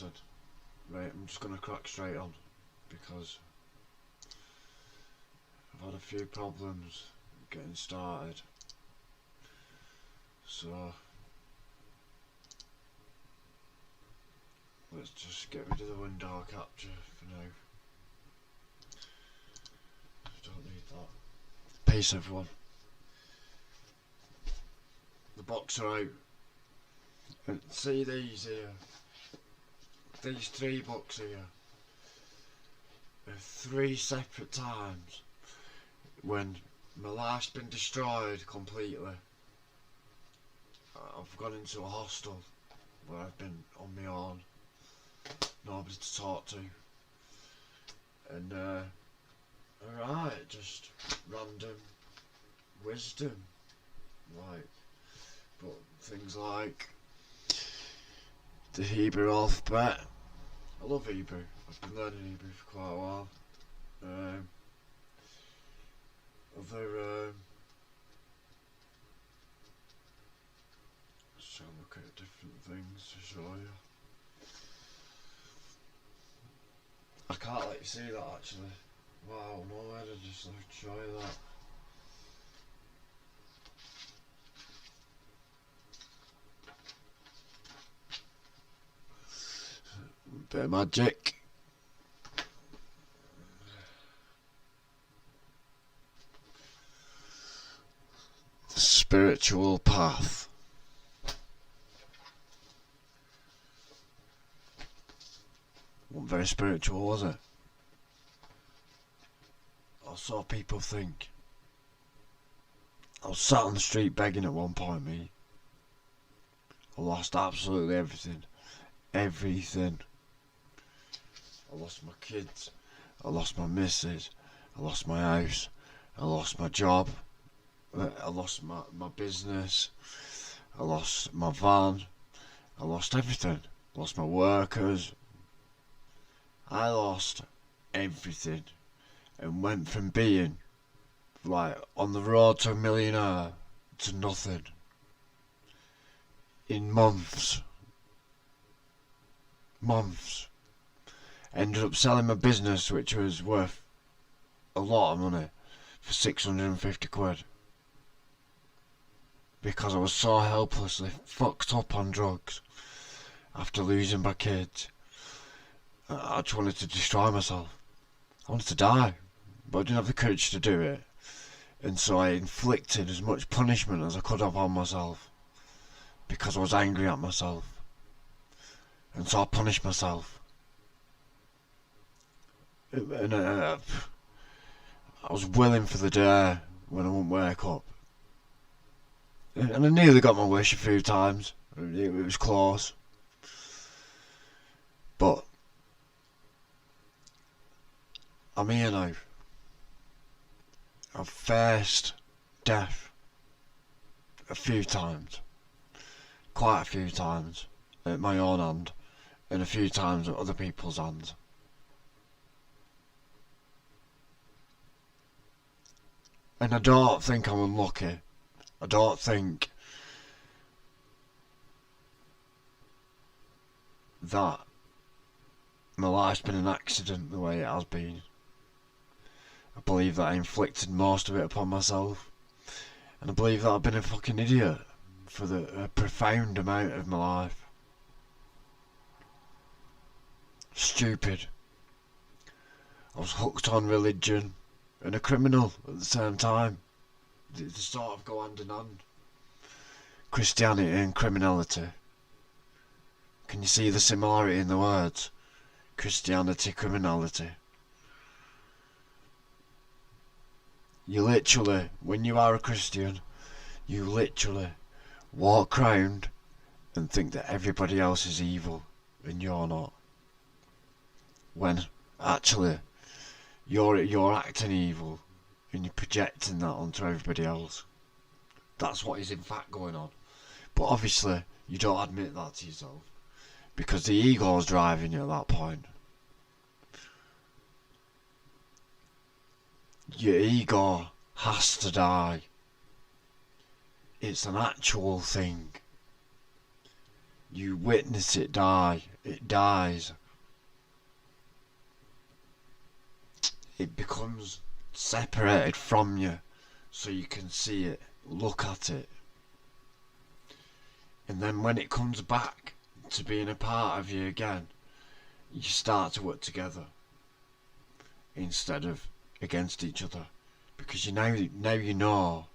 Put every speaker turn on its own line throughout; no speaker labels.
notes then. Right, I'm just gonna crack straight on because I've had a few problems getting started. So let's just get rid of the window capture for now. I don't need that. Peace everyone. The box are out. And see these here. These 3 books here. At 3 separate times when my life's been destroyed completely. I've gone into a hostel where I've been on my own, nobody to talk to, and alright, just random wisdom, like, but things like the Hebrew alphabet. I love Hebrew. I've been learning Hebrew for quite a while. So look at different things to show you. I can't let you see that actually. Wow, no way to just like show you that. Bit of magic. The spiritual path. Wasn't very spiritual, was it? I saw people think. I was sat on the street begging at one point, me. I lost absolutely everything. Everything. I lost my kids. I lost my missus. I lost my house. I lost my job. I lost my business. I lost my van. I lost everything. I lost my workers. I lost everything and went from being like on the road to a millionaire to nothing in months. Ended up selling my business, which was worth a lot of money, for 650 quid. Because I was so helplessly fucked up on drugs after losing my kids. I just wanted to destroy myself. I wanted to die, but I didn't have the courage to do it. And so I inflicted as much punishment as I could have on myself, because I was angry at myself. And so I punished myself. And I was willing for the day when I wouldn't wake up. And I nearly got my wish a few times. It was close. But I'm here now. I've faced death a few times. Quite a few times. At my own hand. And a few times at other people's hands. And I don't think I'm unlucky. I don't think that my life's been an accident the way it has been. I believe that I inflicted most of it upon myself. And I believe that I've been a fucking idiot for a profound amount of my life. Stupid. I was hooked on religion and a criminal at the same time. They sort of go hand in hand. Christianity and criminality. Can you see the similarity in the words? Christianity, criminality. You literally, when you are a Christian, you literally walk round and think that everybody else is evil and you're not. When actually you're acting evil and you're projecting that onto everybody else. That's what is in fact going on. But obviously you don't admit that to yourself, because the ego is driving you at that point. Your ego has to die. It's an actual thing. You witness it die. It dies. It becomes separated from you, so you can see it, look at it. And then when it comes back to being a part of you again, you start to work together instead of against each other, because now you know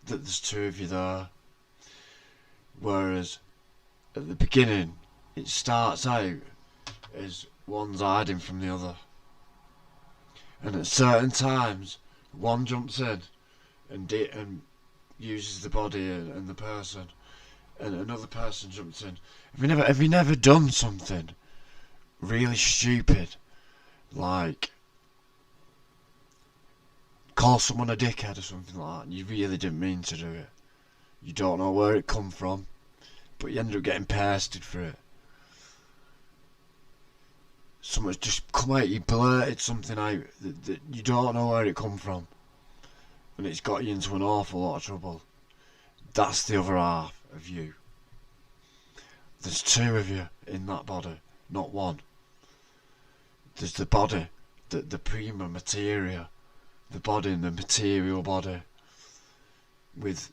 that there's two of you there. Whereas at the beginning it starts out as one's hiding from the other, and at certain times one jumps in and uses the body and the person, and another person jumps in. Have you never done something really stupid, like call someone a dickhead or something like that, and you really didn't mean to do it? You don't know where it come from, but you ended up getting pasted for it. Someone's just come out, you blurted something out that you don't know where it come from, and it's got you into an awful lot of trouble. That's the other half of you. There's two of you in that body, not one. There's the body, the prima materia, the body and the material body, with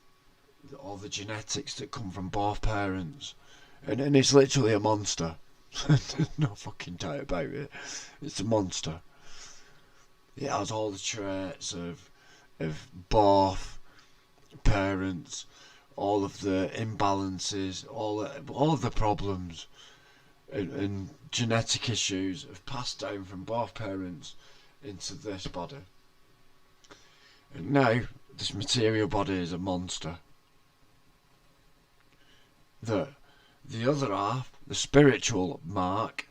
all the genetics that come from both parents, and it's literally a monster. There's no fucking doubt about it. It's a monster. It has all the traits of both parents, all of the imbalances, all of the problems and genetic issues have passed down from both parents into this body. And now this material body is a monster. The other half, the spiritual mark,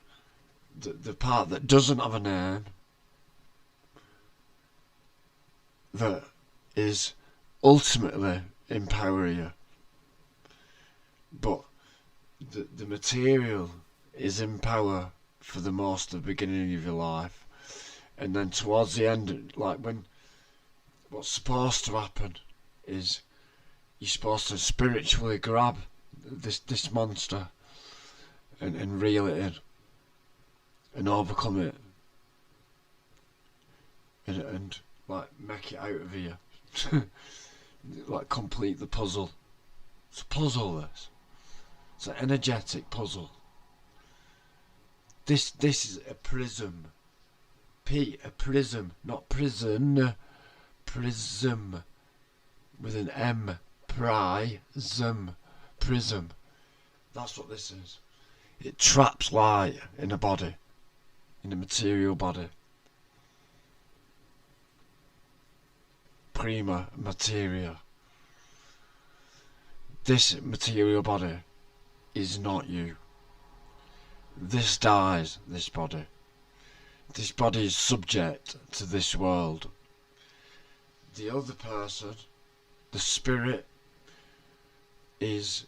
the part that doesn't have a name, that is ultimately in power you. But the material is in power for the most of the beginning of your life, and then towards the end, like when what's supposed to happen is you're supposed to spiritually grab this monster and reel it in and overcome it and like make it out of you. Like complete the puzzle. It's a puzzle, this. It's an energetic puzzle. This is a prism. A prism, not prison. Prism with an M. Prism. Prism. That's what this is. It traps light in a body, in a material body. Prima materia. This material body is not you. This dies, this body. This body is subject to this world. The other person, the spirit, is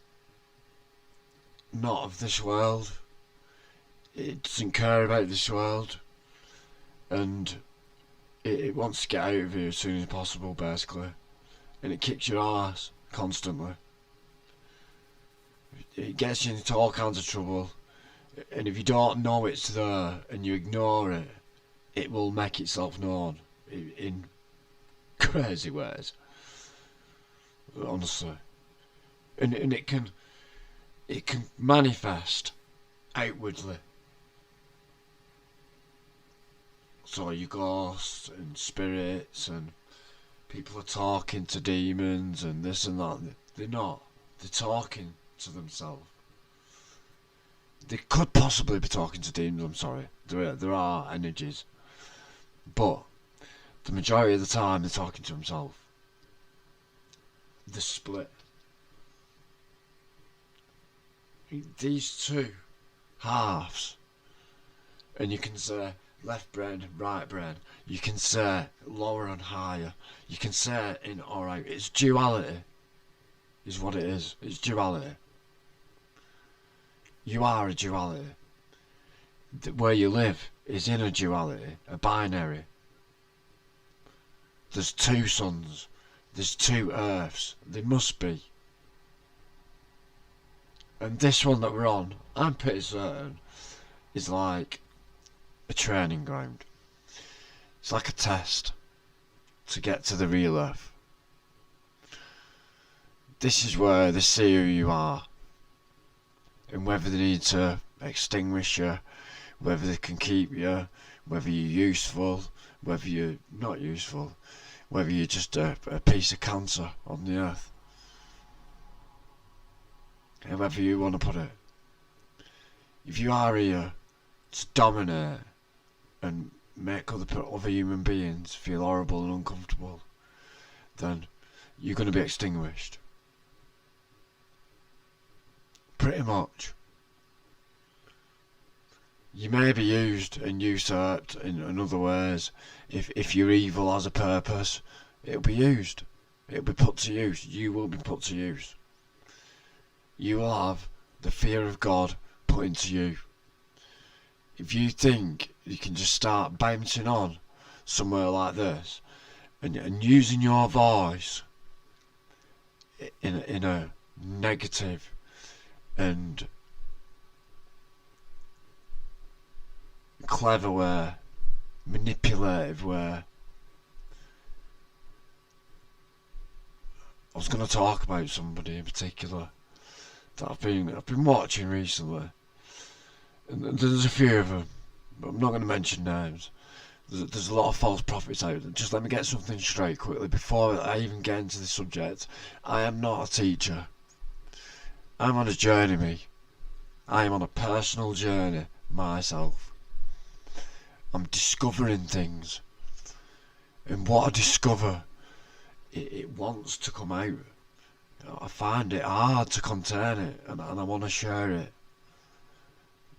not of this world. It doesn't care about this world, and it wants to get out of here as soon as possible, basically, and it kicks your ass constantly. It gets you into all kinds of trouble, and if you don't know it's there and you ignore it, it will make itself known in crazy ways, honestly. And it can manifest outwardly. So you ghosts and spirits and people are talking to demons and this and that. They're not. They're talking to themselves. They could possibly be talking to demons, I'm sorry. There are energies. But the majority of the time they're talking to themselves. The split. These two halves, and you can say left brain, right brain, you can say lower and higher, you can say in or out. It's duality, is what it is. It's duality. You are a duality. Where you live is in a duality, a binary. There's two suns, there's two earths, there must be. And this one that we're on, I'm pretty certain, is like a training ground. It's like a test to get to the real Earth. This is where they see who you are, and whether they need to extinguish you, whether they can keep you, whether you're useful, whether you're not useful, whether you're just a piece of cancer on the earth. However you want to put it. If you are here to dominate and make other human beings feel horrible and uncomfortable, then you're going to be extinguished. Pretty much. You may be used and usurped in other ways. If your evil has a purpose, it'll be used. It'll be put to use. You will be put to use. You will have the fear of God put into you. If you think you can just start bouncing on somewhere like this and using your voice in a negative and clever way, manipulative way. I was going to talk about somebody in particular that I've been watching recently, and there's a few of them, but I'm not going to mention names. There's a lot of false prophets out there. Just let me get something straight quickly before I even get into the subject. I am not a teacher. I'm on a journey, me. I am on a personal journey myself. I'm discovering things, and what I discover, it wants to come out. I find it hard to contain it, and I want to share it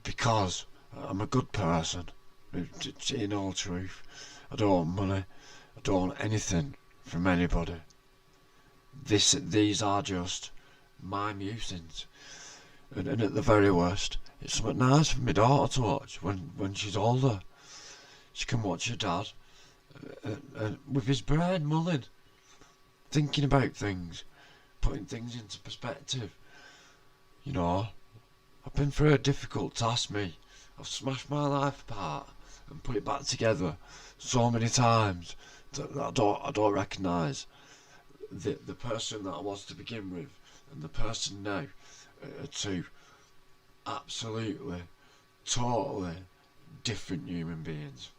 because I'm a good person. In all truth, I don't want money. I don't want anything from anybody. These are just my musings, and at the very worst, it's something nice for my daughter to watch when she's older. She can watch her dad with his brain mulling, thinking about things, putting things into perspective. You know, I've been through a difficult task, me. I've smashed my life apart and put it back together so many times that I don't recognise the person that I was to begin with and the person now are two absolutely, totally different human beings.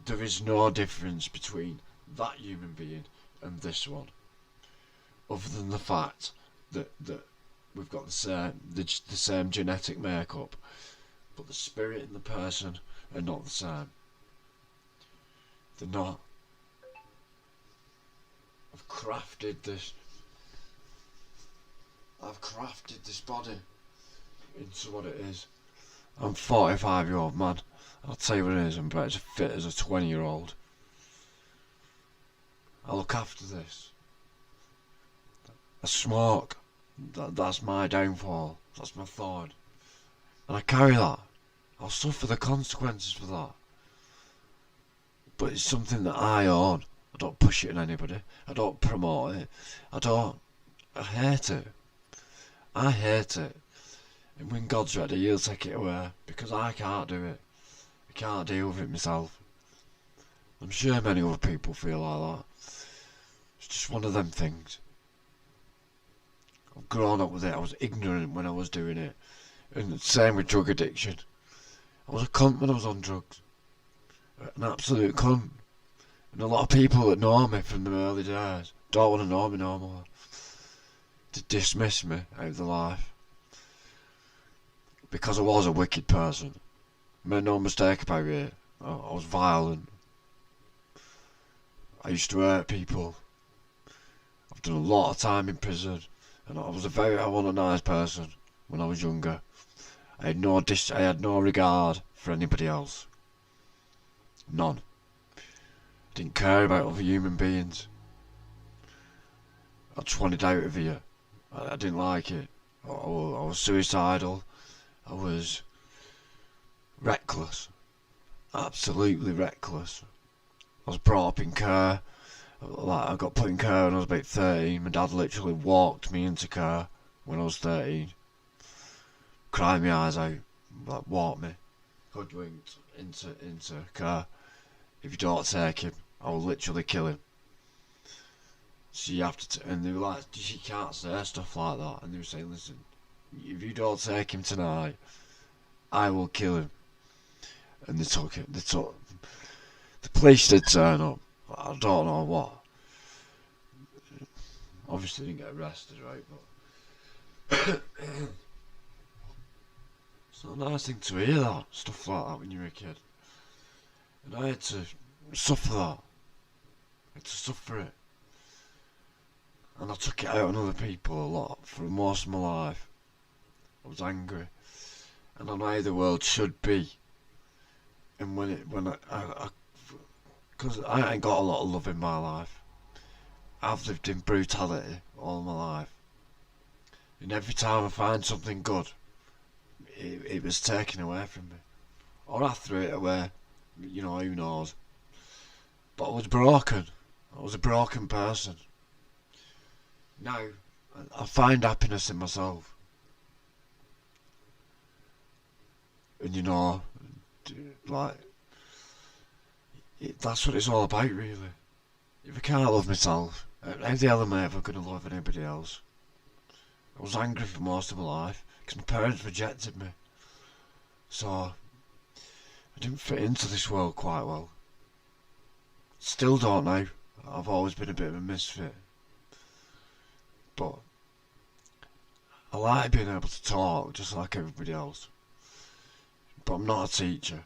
There is no difference between that human being and this one, other than the fact that we've got the same genetic makeup, but the spirit and the person are not the same. They're not. I've crafted this body into what it is. I'm a 45-year-old man. I'll tell you what it is, I'm about as fit as a 20-year-old. I look after this. I smoke. That's my downfall. That's my thorn. And I carry that. I'll suffer the consequences for that. But it's something that I own. I don't push it on anybody. I don't promote it. I hate it. I hate it. And when God's ready, he'll take it away. Because I can't do it. I can't deal with it myself. I'm sure many other people feel like that. It's just one of them things. I've grown up with it. I was ignorant when I was doing it. And the same with drug addiction. I was a cunt when I was on drugs. An absolute cunt. And a lot of people that know me from the early days don't want to know me no more. To dismiss me out of the life. Because I was a wicked person. Made no mistake about it. I was violent. I used to hurt people. I've done a lot of time in prison. And I wasn't a nice person when I was younger. I had no regard for anybody else. None. I didn't care about other human beings. I just wanted out of here. I didn't like it. I was suicidal. I was reckless. Absolutely reckless. I was brought up in care. I got put in care when I was about 13. My dad literally walked me into care when I was 13. cry my eyes out, like walk me, hoodwinked into a car. If you don't take him, I will literally kill him. So you have to, and they were like, you can't say stuff like that. And they were saying, listen, if you don't take him tonight, I will kill him. And they took it. The police did turn up. I don't know what. Obviously didn't get arrested, right? But it's not a nice thing to hear that stuff like that when you're a kid. And I had to suffer that. I had to suffer it. And I took it out on other people a lot for most of my life. I was angry. And I know how the world should be. And because I ain't got a lot of love in my life. I've lived in brutality all my life. And every time I find something good, it was taken away from me. Or I threw it away. You know, who knows. But I was broken. I was a broken person. Now, I find happiness in myself. And you know, like, that's what it's all about, really. If I can't love myself, how the hell am I ever going to love anybody else? I was angry for most of my life, because my parents rejected me. So, I didn't fit into this world quite well. Still don't now. I've always been a bit of a misfit. But I like being able to talk just like everybody else. But I'm not a teacher.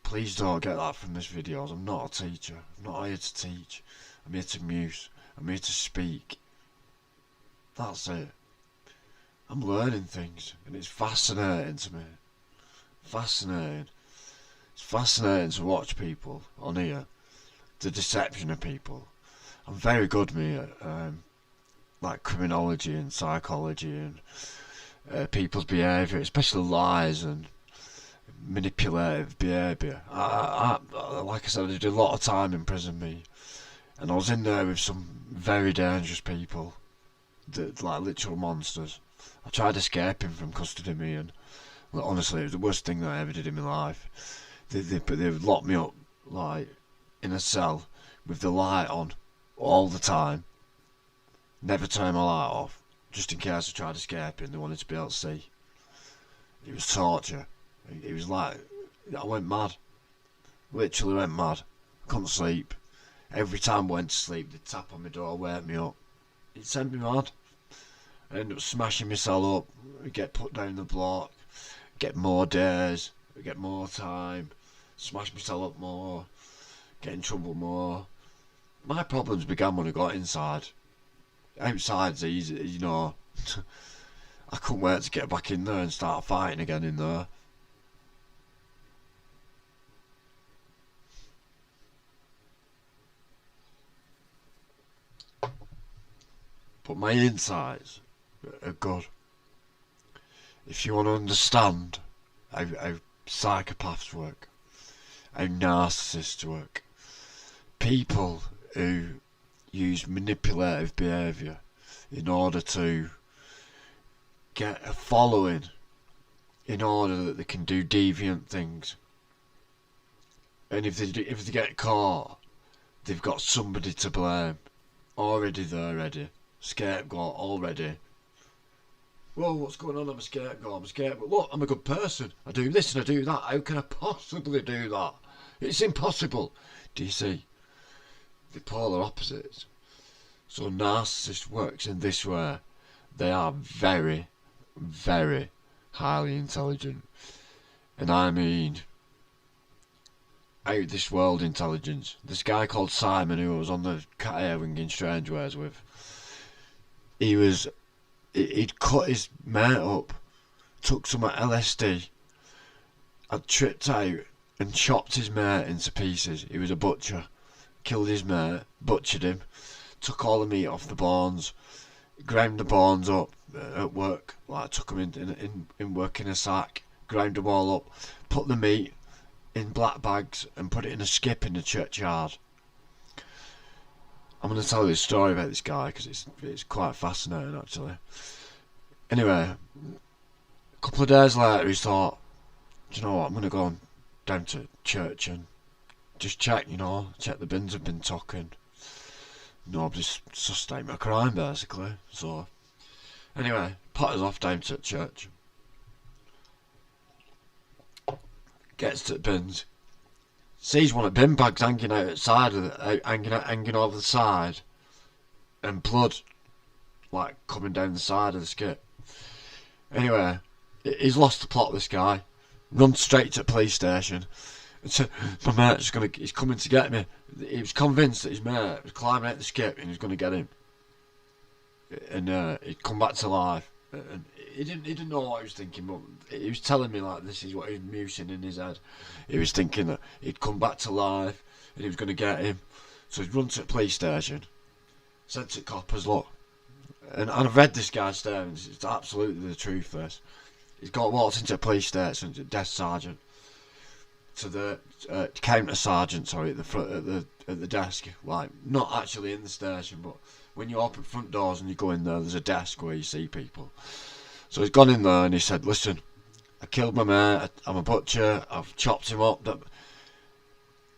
Please don't get that from this video. I'm not a teacher. I'm not here to teach. I'm here to muse. I'm here to speak. That's it. I'm learning things and it's fascinating to me. Fascinating. It's fascinating to watch people on here. The deception of people. I'm very good, me, at like criminology and psychology and people's behaviour, especially lies and manipulative behaviour. Like I said, I did a lot of time in prison, me, and I was in there with some very dangerous people, like literal monsters. I tried escaping from custody, me, and honestly, it was the worst thing that I ever did in my life. They locked me up like in a cell with the light on all the time. Never turn my light off, just in case I tried escaping. They wanted to be able to see. It was torture. It was like, I went mad. Literally went mad. Couldn't sleep. Every time I went to sleep, they'd tap on my door, wake me up. It sent me mad. I ended up smashing myself up, get put down the block, get more days, get more time, smash myself up more, get in trouble more. My problems began when I got inside. Outside's easy, you know. I couldn't wait to get back in there and start fighting again in there. But my insides are good. If you want to understand how psychopaths work, how narcissists work, people who use manipulative behaviour in order to get a following, in order that they can do deviant things. And if they get caught, they've got somebody to blame. Already there, ready. Scapegoat already. Whoa, what's going on? I'm a scapegoat. I'm a scapegoat. Look, I'm a good person. I do this and I do that. How can I possibly do that? It's impossible. Do you see? The polar opposites. So narcissist works in this way. They are very, very highly intelligent. And I mean out this world intelligence. This guy called Simon, who I was on the cat earring in Strange Ways with, he'd cut his mate up, took some LSD, had tripped out and chopped his mate into pieces. He was a butcher. Killed his mate, butchered him, took all the meat off the bones, ground the bones up at work, like took them in work in a sack, ground them all up, put the meat in black bags and put it in a skip in the churchyard. I'm going to tell you a story about this guy because it's quite fascinating actually. Anyway, a couple of days later, he thought, do you know what, I'm going to go down to church and just check, check the bins have been took and nobody's sustained a crime, basically. So, anyway, potters off down to church. Gets to the bins. Sees one of the bin bags hanging out outside hanging over the side, and blood like coming down the side of the skip. Anyway, he's lost the plot. This guy runs straight to the police station and said, "My mate's he's coming to get me." He was convinced that his mate was climbing out the skip and he was going to get him, and he'd come back to life. And he didn't know what he was thinking, but he was telling me like this is what he was musing in his head. He was thinking that he'd come back to life and he was going to get him. So he'd run to the police station, said to the coppers, "Look," and I've read this guy's statements. It's absolutely the truth. This, he's walked into the police station, to the desk sergeant, to the counter sergeant, sorry, at the front at the desk, like not actually in the station, but when you open front doors and you go in there's a desk where you see people. So he's gone in there and he said, "Listen, I killed my mate, I'm a butcher, I've chopped him up."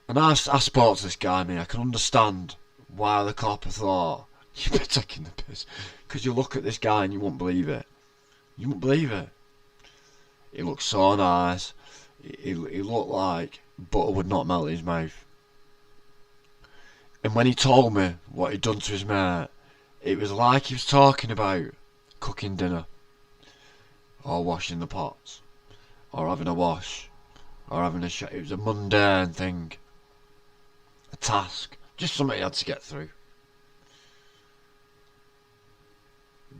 And I spoke to this guy, I can understand why the copper thought, "You've been taking the piss." Because you look at this guy and you won't believe it. You won't believe it. He looked so nice. He looked like butter would not melt in his mouth. And when he told me what he'd done to his mate, it was like he was talking about cooking dinner, or washing the pots, or having a wash, or having a shower. It was a mundane thing, a task, just something he had to get through.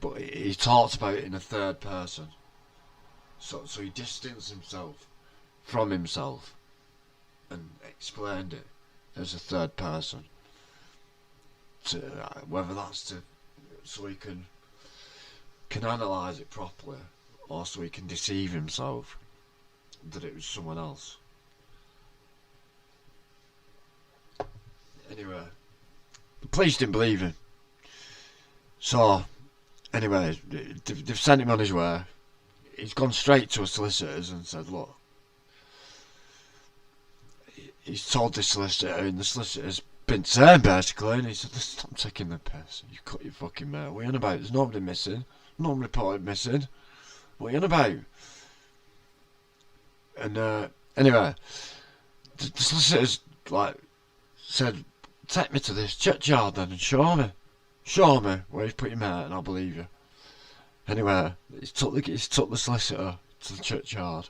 But he talked about it in a third person, so he distanced himself from himself and explained it as a third person. To whether that's so he can analyse it properly, or so he can deceive himself that it was someone else. Anyway, the police didn't believe him. So, anyway, they've sent him on his way. He's gone straight to a solicitor's and said, "Look," he's told this solicitor, and the solicitor's been saying basically, and he said, "Stop taking the piss. You cut your fucking mate. What are you on about? There's nobody missing. No one reported missing. What are you on about?" And anyway, the solicitors said, "Take me to this churchyard then and show me where you've put your mate, and I'll believe you." Anyway, he's took the solicitor to the churchyard.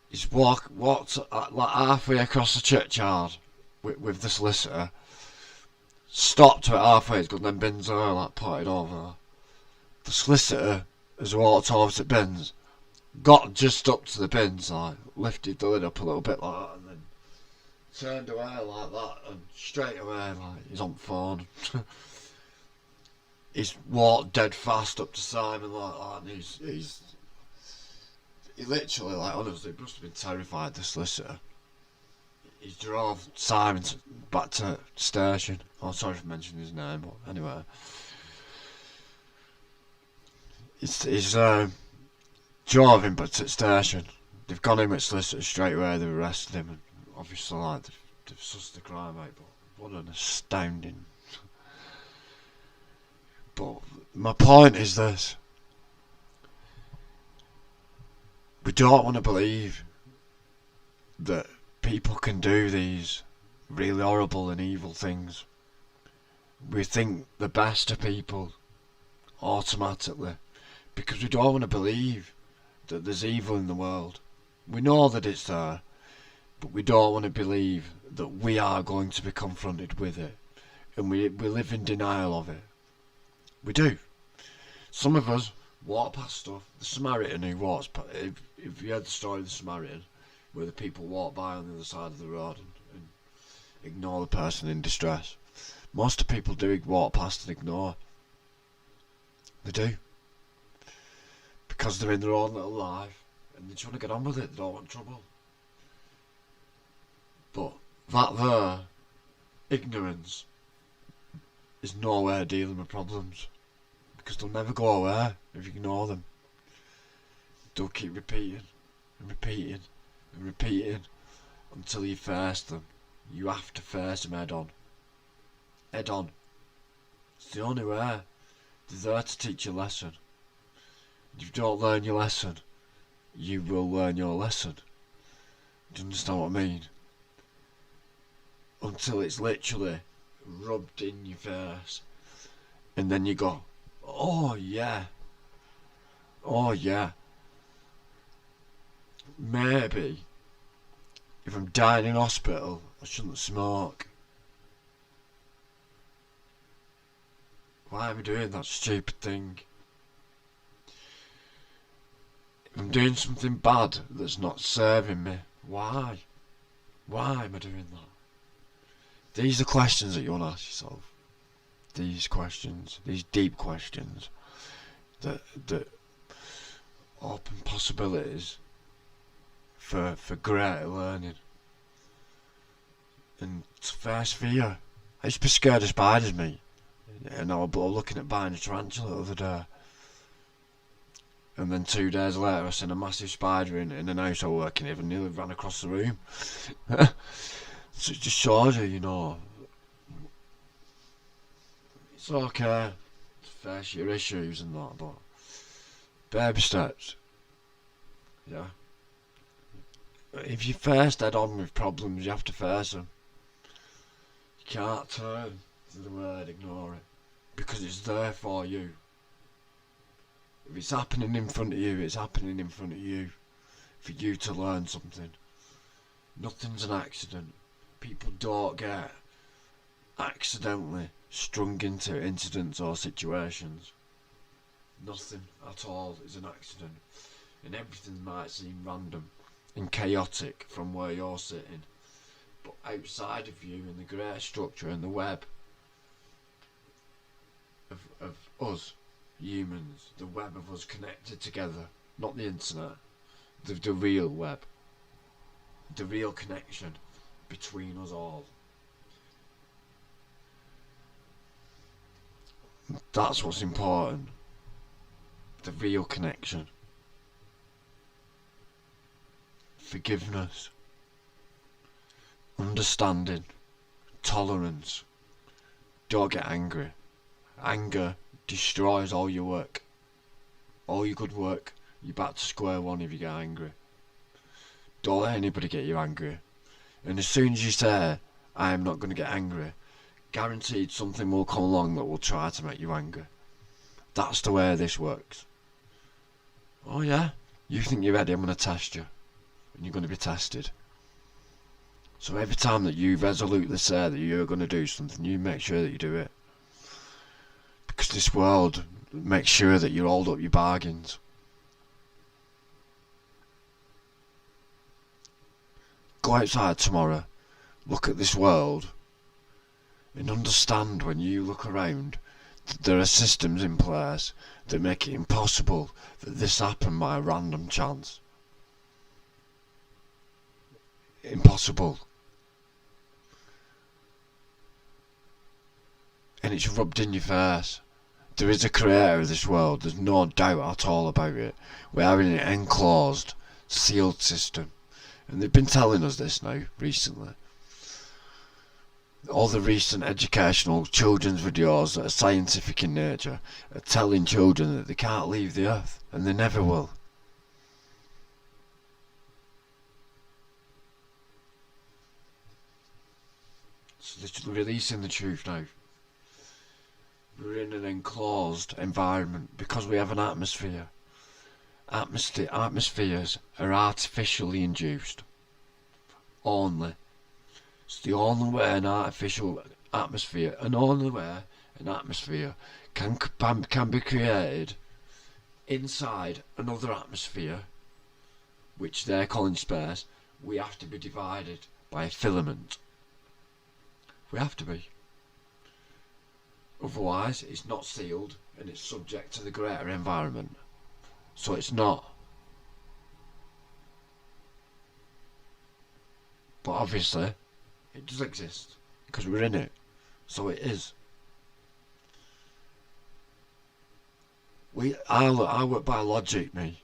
He's walked like halfway across the churchyard with the solicitor. Stopped to it halfway. He's got them bins there, like potted over. The solicitor has walked over to the bins, got just up to the bins, like lifted the lid up a little bit like that, and then turned away like that, and straight away like he's on the phone. He's walked dead fast up to Simon like that, and he literally, like, honestly, must have been terrified, the solicitor. He drove Simon back to the station. Oh, sorry for mentioning his name, but anyway. He's drove him back to the station. They've gone in with solicitors straight away, they've arrested him, and obviously, like, they've sussed the crime out, but what an astounding... But my point is this. We don't want to believe that people can do these really horrible and evil things. We think the best of people automatically, because we don't want to believe that there's evil in the world. We know that it's there, but we don't want to believe that we are going to be confronted with it, and we live in denial of it. We do. Some of us walk past stuff. The Samaritan who walks past, if you heard the story of the Samaritan, where the people walk by on the other side of the road and ignore the person in distress. Most of the people do walk past and ignore. They do. Because they're in their own little life and they just want to get on with it. They don't want trouble. But that there, ignorance, is no way of dealing with problems, because they'll never go away if you ignore them. They'll keep repeating and repeating and repeating until you face them. You have to face them head on. Head on. It's the only way. They're there to teach you a lesson. If you don't learn your lesson, you will learn your lesson. Do you understand what I mean? Until it's literally rubbed in your face. And then you go, oh yeah. Oh yeah. Maybe if I'm dying in hospital, I shouldn't smoke. Why am I doing that stupid thing? If I'm doing something bad that's not serving me, why? Why am I doing that? These are questions that you want to ask yourself. These questions, these deep questions that open possibilities for greater learning. And to face fear. I used to be scared of spiders, mate. And I was looking at buying a tarantula the other day. And then 2 days later I seen a massive spider in an house I was working in and nearly ran across the room. So it just shows you, you know, it's okay to face your issues and that, but baby steps. Yeah. If you're faced head on with problems, you have to face them. You can't turn to the word ignore it, because it's there for you. If it's happening in front of you, it's happening in front of you for you to learn something. Nothing's an accident. People don't get accidentally strung into incidents or situations. Nothing at all is an accident, and everything might seem random and chaotic from where you're sitting, but outside of you in the greater structure and the web of us humans, the web of us connected together, not the internet, the real web, the real connection between us all. That's what's important. The real connection. Forgiveness. Understanding. Tolerance. Don't get angry. Anger destroys all your work. All your good work. You're back to square one if you get angry. Don't let anybody get you angry. And as soon as you say, I am not going to get angry, guaranteed something will come along that will try to make you angry. That's the way this works. Oh yeah? You think you're ready, I'm going to test you. And you're going to be tested. So every time that you resolutely say that you're going to do something, you make sure that you do it. Because this world makes sure that you hold up your bargains. Go outside tomorrow, look at this world, and understand when you look around that there are systems in place that make it impossible that this happened by a random chance. Impossible. And it's rubbed in your face. There is a creator of this world, there's no doubt at all about it. We are in an enclosed, sealed system. And they've been telling us this now, recently. All the recent educational children's videos that are scientific in nature are telling children that they can't leave the earth, and they never will. So they're releasing the truth now. We're in an enclosed environment because we have an atmosphere. Atmospheres are artificially induced. Only. It's the only way an artificial atmosphere, and only way an atmosphere can be created inside another atmosphere, which they're calling space. We have to be divided by a filament. We have to be. Otherwise, it's not sealed and it's subject to the greater environment. So it's not. But obviously, it does exist because we're in it. So it is. I work by logic, me.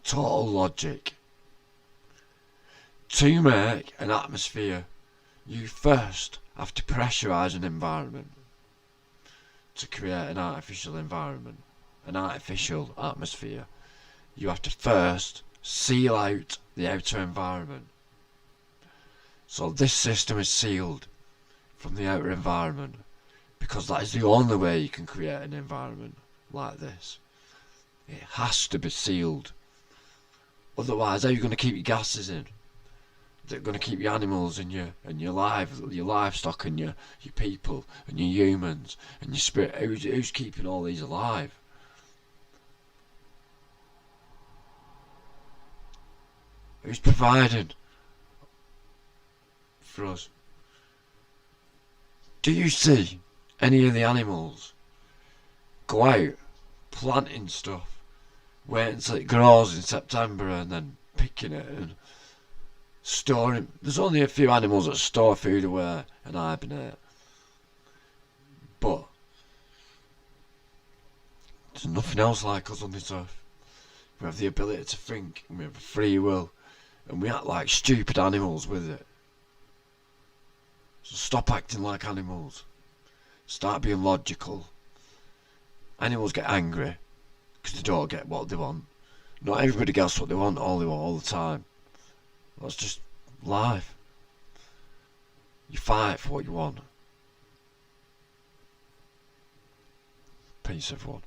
total logic. To make an atmosphere, you first have to pressurise an environment to create an artificial environment, an artificial atmosphere. You have to first seal out the outer environment. So this system is sealed from the outer environment because that is the only way you can create an environment like this. It has to be sealed. Otherwise, how are you going to keep your gases in? They're going to keep your animals and your livestock and your people and your humans and your spirit. Who's keeping all these alive? Who's providing for us? Do you see any of the animals go out planting stuff, waiting until it grows in September and then picking it and storing? There's only a few animals that store food away and hibernate, but there's nothing else like us on this earth. We have the ability to think, and we have a free will, and we act like stupid animals with it. So stop acting like animals. Start being logical. Animals get angry because they don't get what they want. Not everybody gets what they want all the time. That's just life. You fight for what you want. Peace, everyone.